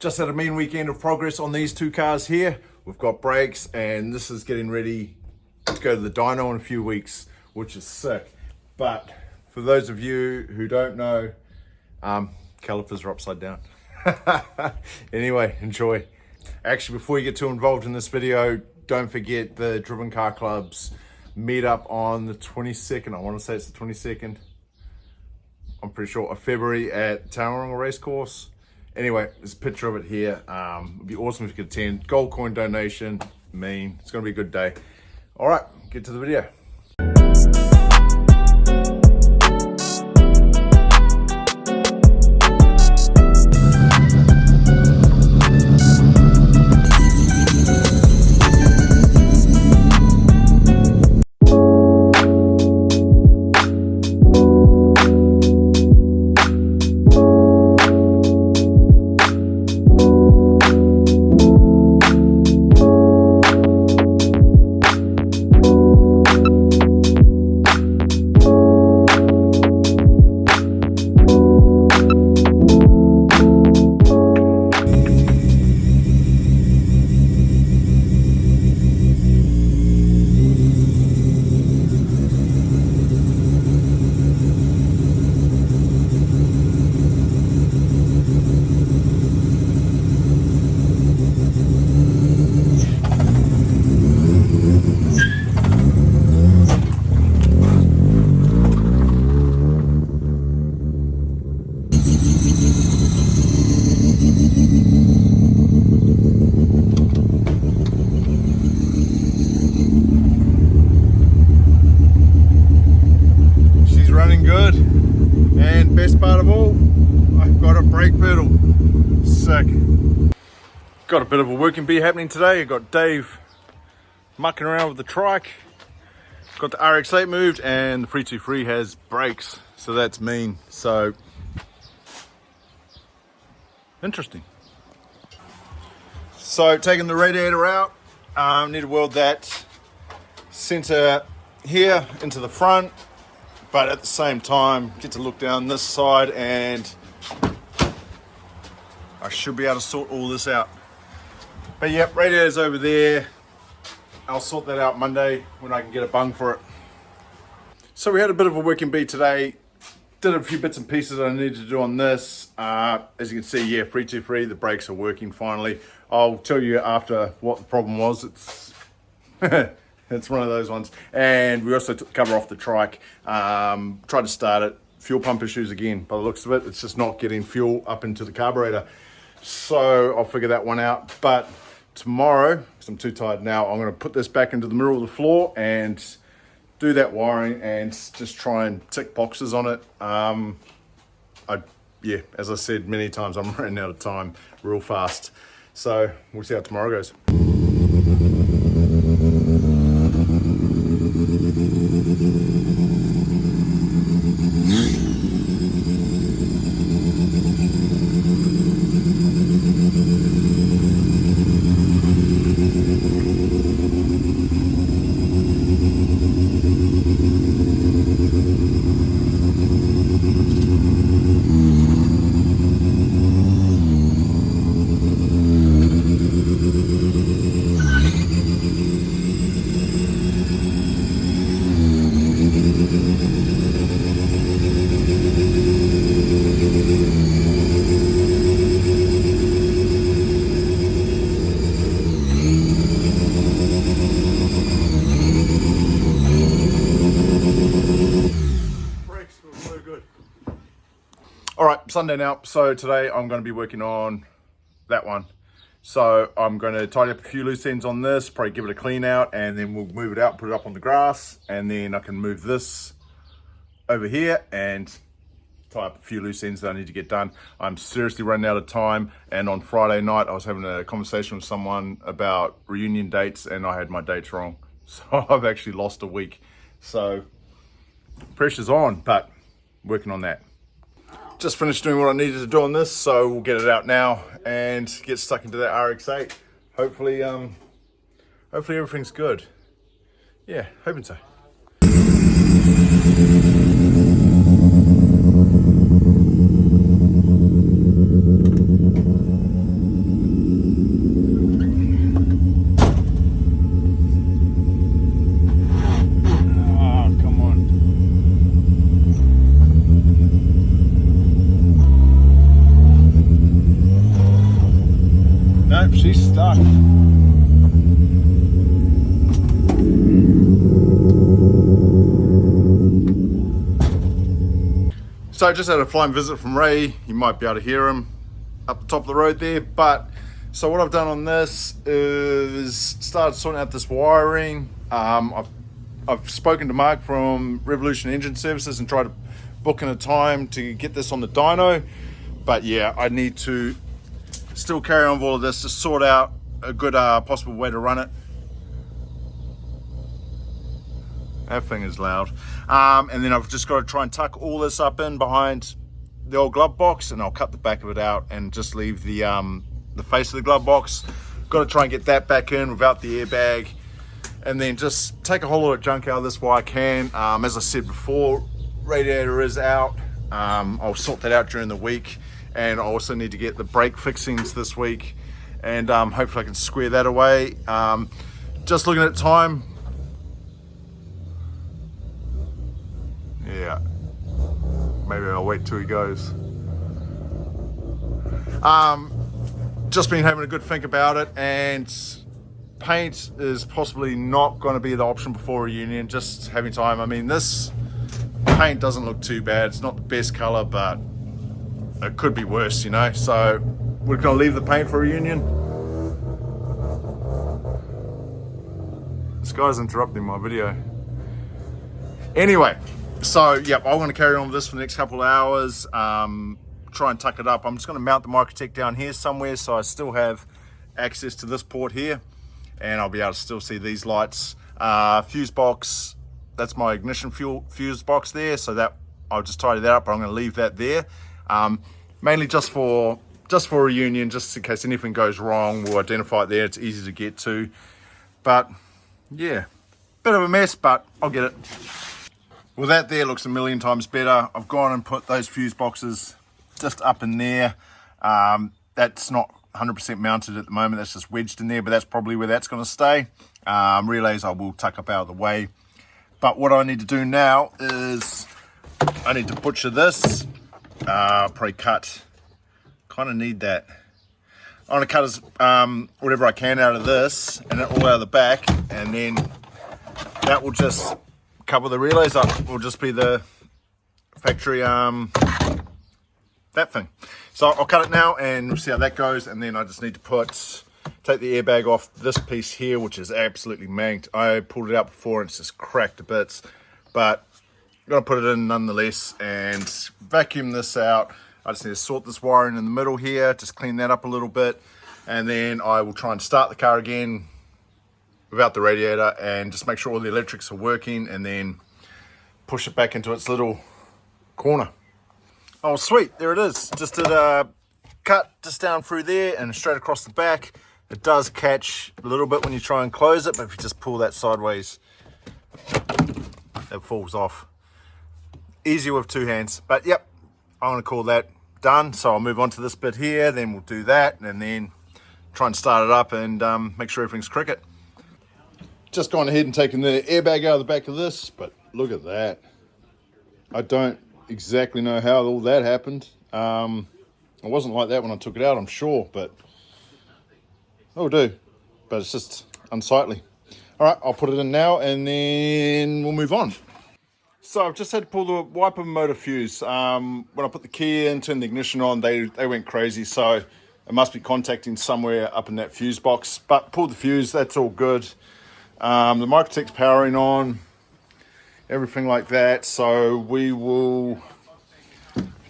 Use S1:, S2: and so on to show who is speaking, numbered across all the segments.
S1: Just had a mean weekend of progress on these two cars here. We've got brakes and this is getting ready to go to the dyno in a few weeks, which is sick. But for those of you who don't know, calipers are upside down. Anyway, enjoy. Actually, before you get too involved in this video, don't forget the Driven Car Club's meet up on the 22nd. I want to say it's the 22nd. I'm pretty sure of February at Tauranga Racecourse. Anyway, there's a picture of it here. It'd be awesome if you could attend. Gold coin donation, mean. It's gonna be a good day. All right, get to the video. Good, and best part of all, I've got a brake pedal. Sick. Got a bit of a working bee happening today. I got Dave mucking around with the trike, got the RX8 moved, and the 323 has brakes, so that's mean. So interesting. So taking the radiator out, need to weld that center here into the front, but at the same time get to look down this side and I should be able to sort all this out. But yep, radiator's over there. I'll sort that out Monday when I can get a bung for it. So we had a bit of a working beat today. Did a few bits and pieces that I needed to do on this. As you can see, yeah, 323, the brakes are working finally. I'll tell you after what the problem was. It's it's one of those ones. And we also took the cover off the trike. Tried to start it. Fuel pump issues again. By the looks of it, it's just not getting fuel up into the carburetor. So I'll figure that one out. But tomorrow, because I'm too tired now, I'm going to put this back into the middle of the floor and do that wiring and just try and tick boxes on it. Yeah, as I said many times, I'm running out of time real fast. So we'll see how tomorrow goes. All right, Sunday now. So today I'm going to be working on that one. So I'm going to tidy up a few loose ends on this, probably give it a clean out, and then we'll move it out, put it up on the grass, and then I can move this over here and tie up a few loose ends that I need to get done. I'm seriously running out of time, and on Friday night I was having a conversation with someone about reunion dates and I had my dates wrong. So I've actually lost a week. So pressure's on, but working on that. Just finished doing what I needed to do on this, so we'll get it out now and get stuck into that RX8. Hopefully everything's good. Yeah, hoping so. she's stuck. So I just had a flying visit from Ray. You might be able to hear him up the top of the road there. But so what I've done on this is started sorting out this wiring. I've spoken to Mark from Revolution Engine Services and tried to book in a time to get this on the dyno. But yeah, I need to still carry on with all of this to sort out a good possible way to run it. That thing is loud. And then I've just got to try and tuck all this up in behind the old glove box, and I'll cut the back of it out and just leave the face of the glove box. Got to try and get that back in without the airbag, and then just take a whole lot of junk out of this while I can. As I said before, radiator is out. I'll sort that out during the week, and I also need to get the brake fixings this week, and hopefully I can square that away. Just looking at time, yeah, maybe I'll wait till he goes. Just been having a good think about it, and paint is possibly not going to be the option before reunion. Just having time. I mean, this paint doesn't look too bad. It's not the best color, but it could be worse, you know. So we're going to leave the paint for reunion. This guy's interrupting my video. Anyway, so yep, I want to carry on with this for the next couple of hours. Try and tuck it up. I'm just going to mount the Microtech down here somewhere, so I still have access to this port here, and I'll be able to still see these lights. Fuse box, that's my ignition fuel fuse box there, so that I'll just tidy that up, but I'm going to leave that there. Mainly just for reunion, just in case anything goes wrong, we'll identify it there. It's easy to get to. But yeah, bit of a mess, but I'll get it. Well, that there looks a million times better. I've gone and put those fuse boxes just up in there. That's not 100% mounted at the moment, that's just wedged in there, but that's probably where that's going to stay. Relays I will tuck up out of the way. But what I need to do now is I need to butcher this. Probably cut, kind of need that. I want to cut as whatever I can out of this and it all out of the back, and then that will just cover the relays up. Will just be the factory that thing. So I'll cut it now and we'll see how that goes, and then I just need to take the airbag off this piece here, which is absolutely manked. I pulled it out before and it's just cracked to bits, but I'm gonna put it in nonetheless and vacuum this out. I just need to sort this wiring in the middle here, just clean that up a little bit, and then I will try and start the car again without the radiator and just make sure all the electrics are working, and then push it back into its little corner. Oh sweet, there it is. Just did a cut just down through there and straight across the back. It does catch a little bit when you try and close it, but if you just pull that sideways, it falls off. Easy with two hands, but yep, I'm gonna call that done. So I'll move on to this bit here, then we'll do that, and then try and start it up and make sure everything's cricket. Just gone ahead and taken the airbag out of the back of this, but look at that. I don't exactly know how all that happened. It wasn't like that when I took it out, I'm sure, but it'll do. But it's just unsightly. All right, I'll put it in now and then we'll move on. So I've just had to pull the wiper motor fuse. When I put the key in, turned the ignition on, they went crazy. So it must be contacting somewhere up in that fuse box. But pulled the fuse, that's all good. The Microtech's powering on, everything like that. So we will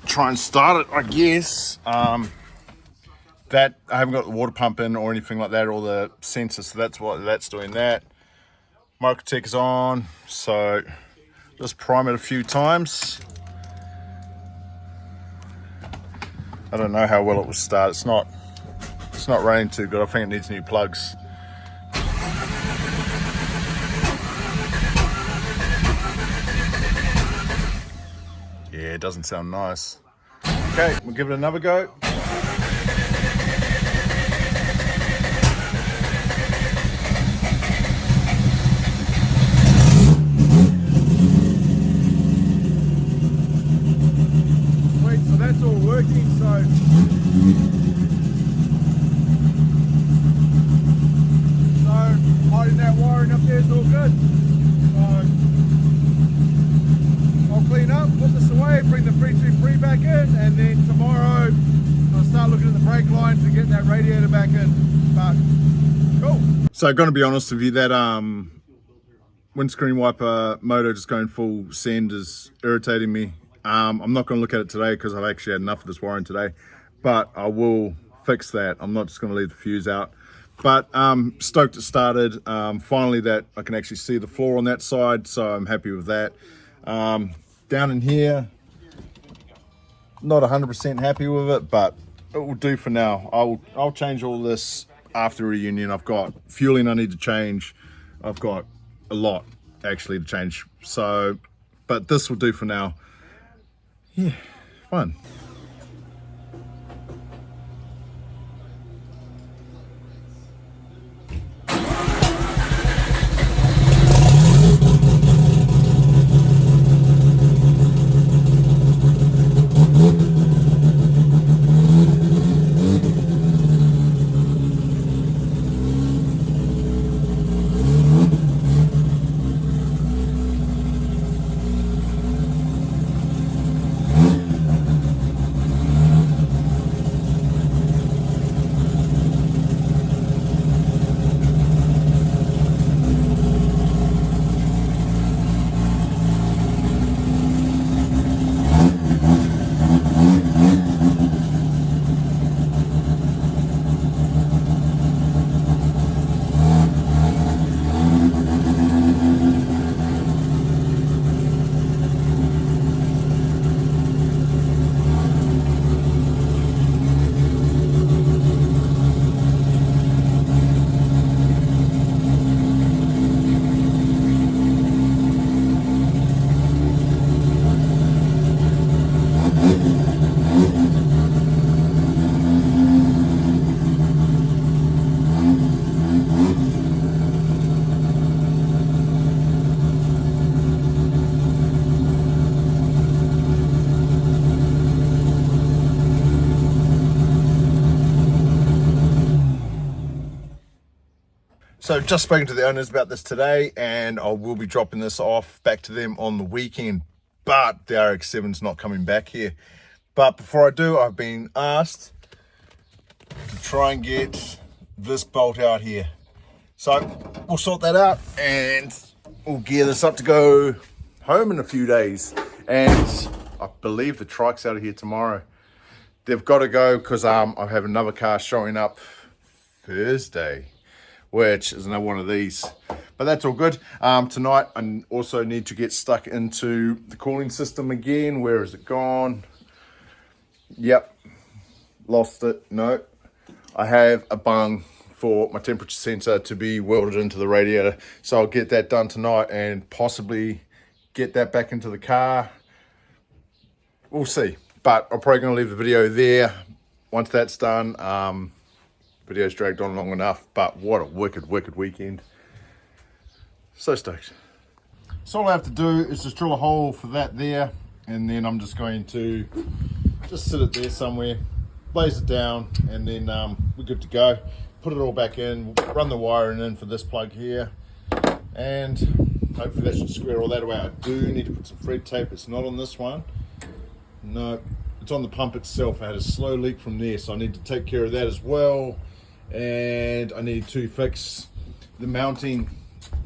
S1: try and start it, I guess. That I haven't got the water pump in or anything like that, or the sensor, so that's what that's doing that. Microtech is on, so just prime it a few times. I don't know how well it will start. It's not running too good. I think it needs new plugs. Yeah, it doesn't sound nice. Okay, we'll give it another go. Wait, so that's all working, so trying to get that radiator back in, but cool. So gonna be honest with you, that windscreen wiper motor just going full send is irritating me. I'm not gonna look at it today because I've actually had enough of this wiring today, but I will fix that. I'm not just gonna leave the fuse out. But stoked it started. Finally that I can actually see the floor on that side, so I'm happy with that. Down in here, not 100% happy with it, but it will do for now. I'll change all this after reunion. I've got fueling I need to change. I've got a lot actually to change. So, but this will do for now. Yeah, fun. So just spoken to the owners about this today, and I will be dropping this off back to them on the weekend, but the RX-7's not coming back here. But before I do, I've been asked to try and get this bolt out here. So we'll sort that out and we'll gear this up to go home in a few days. And I believe the trike's out of here tomorrow. They've got to go because I have another car showing up Thursday, which is another one of these, but that's all good. Tonight I also need to get stuck into the cooling system again. Where is it gone? Yep, lost it. No, I have a bung for my temperature sensor to be welded into the radiator, so I'll get that done tonight and possibly get that back into the car. We'll see, but I'm probably going to leave the video there once that's done. Video's dragged on long enough, but what a wicked weekend. So stoked. So all I have to do is just drill a hole for that there, and then I'm just going to just sit it there somewhere, blaze it down, and then we're good to go. Put it all back in, run the wiring in for this plug here, and hopefully that should square all that away. I do need to put some thread tape. It's not on this one. No, it's on the pump itself. I had a slow leak from there, so I need to take care of that as well. And I need to fix the mounting,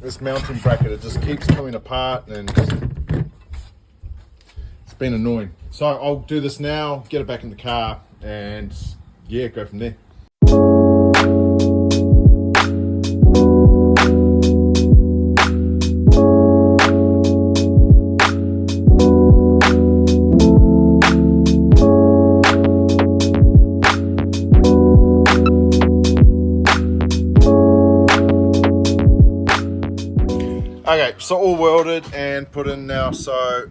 S1: this mounting bracket. It just keeps coming apart and it's been annoying. So I'll do this now, get it back in the car, and yeah, go from there. Okay, so all welded and put in now, so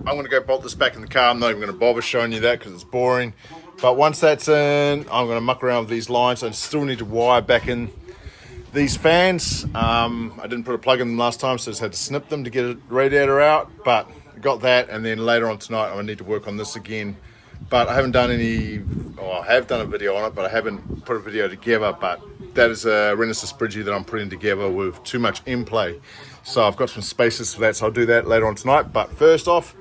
S1: I'm going to go bolt this back in the car. I'm not even going to bother showing you that because it's boring. But once that's in, I'm going to muck around with these lines. I still need to wire back in these fans. I didn't put a plug in them last time, so I just had to snip them to get a radiator out. But I got that, and then later on tonight I need to work on this again. But I haven't done any, or I have done a video on it, but I haven't put a video together. But that is a renesis bridgie that I'm putting together with too much in play. So I've got some spaces for that, so I'll do that later on tonight. But first off,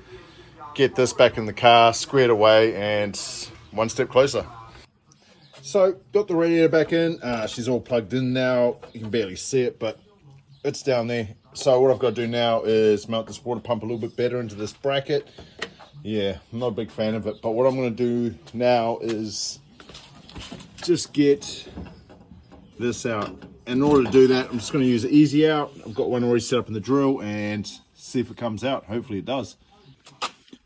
S1: get this back in the car, squared away, and one step closer. So got the radiator back in. She's all plugged in now. You can barely see it, but it's down there. So what I've got to do now is mount this water pump a little bit better into this bracket. Yeah, I'm not a big fan of it, but what I'm going to do now is just get this out. In order to do that, I'm just going to use an easy out. I've got one already set up in the drill and see if it comes out. Hopefully it does.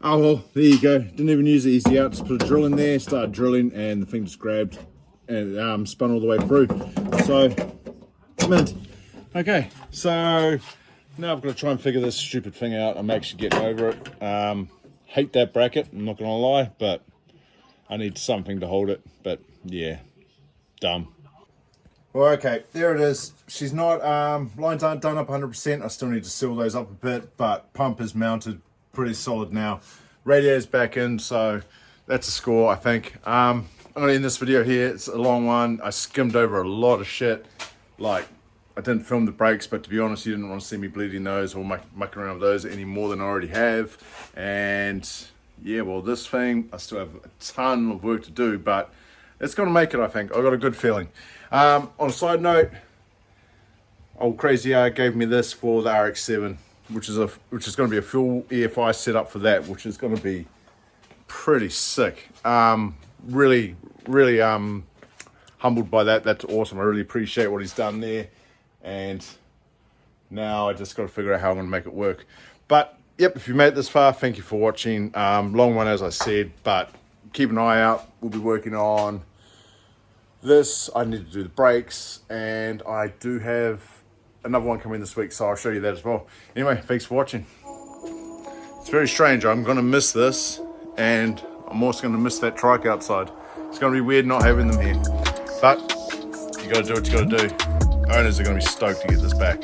S1: Oh well, there you go. Didn't even use the easy out. Just put a drill in there, started drilling, and the thing just grabbed and spun all the way through. So, mint. Okay, so now I've got to try and figure this stupid thing out. I'm actually getting over it. Hate that bracket, I'm not gonna lie, but I need something to hold it. But yeah, dumb. Well, okay, there it is. She's not, lines aren't done up 100%. I still need to seal those up a bit, but pump is mounted pretty solid now. Radiator's back in, so that's a score, I think. I'm gonna end this video here. It's a long one. I skimmed over a lot of shit. Like, I didn't film the brakes, but to be honest, you didn't want to see me bleeding those or mucking around with those any more than I already have. And yeah, well, this thing, I still have a ton of work to do, but it's gonna make it, I think. I've got a good feeling. On a side note, old Crazy R gave me this for the RX-7, which is going to be a full EFI setup for that, which is going to be pretty sick. Really humbled by that. That's awesome. I really appreciate what he's done there, and now I just got to figure out how I'm going to make it work. But yep, if you made it this far, thank you for watching. Long one, as I said, but keep an eye out. We'll be working on this. I need to do the brakes, and I do have another one coming this week, so I'll show you that as well. Anyway, thanks for watching. It's very strange. I'm going to miss this, and I'm also going to miss that trike outside. It's going to be weird not having them here, but you got to do what you got to do. Owners are going to be stoked to get this back.